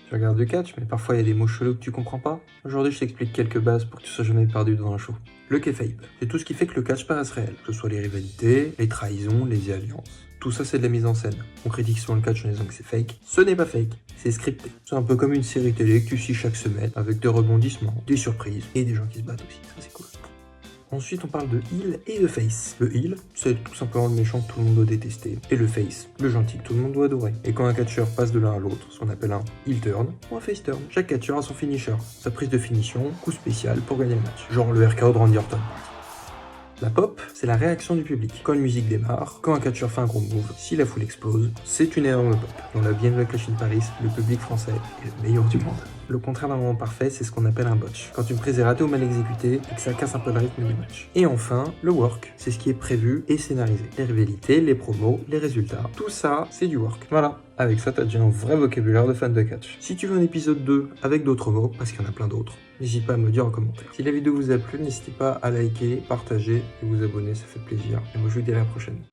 Tu regardes le catch, mais parfois il y a des mots chelous que tu comprends pas. Aujourd'hui, je t'explique quelques bases pour que tu sois jamais perdu dans un show. Le kayfabe, c'est tout ce qui fait que le catch paraisse réel, que ce soit les rivalités, les trahisons, les alliances. Tout ça, c'est de la mise en scène. On critique souvent le catch en disant que c'est fake. Ce n'est pas fake, c'est scripté. C'est un peu comme une série télé que tu suis chaque semaine, avec des rebondissements, des surprises et des gens qui se battent aussi. Ça, c'est cool. Ensuite, on parle de heel et de face. Le heel, c'est tout simplement le méchant que tout le monde doit détester. Et le face, le gentil que tout le monde doit adorer. Et quand un catcheur passe de l'un à l'autre, ce qu'on appelle un heel turn ou un face turn. Chaque catcheur a son finisher, sa prise de finition, coup spécial pour gagner le match. Genre le RKO de Randy Orton. La pop, c'est la réaction du public. Quand une musique démarre, quand un catcheur fait un gros move, si la foule explose, c'est une énorme pop. Dans la Bienvenue à Clash in Paris, le public français est le meilleur du monde. Le contraire d'un moment parfait, c'est ce qu'on appelle un botch. Quand une prise est ratée ou mal exécutée et que ça casse un peu le rythme du match. Et enfin, le work, c'est ce qui est prévu et scénarisé. Les rivalités, les promos, les résultats, tout ça, c'est du work. Voilà. Avec ça, t'as déjà un vrai vocabulaire de fan de catch. Si tu veux un épisode 2 avec d'autres mots, parce qu'il y en a plein d'autres, n'hésite pas à me le dire en commentaire. Si la vidéo vous a plu, n'hésitez pas à liker, partager et vous abonner, ça fait plaisir. Et moi je vous dis à la prochaine.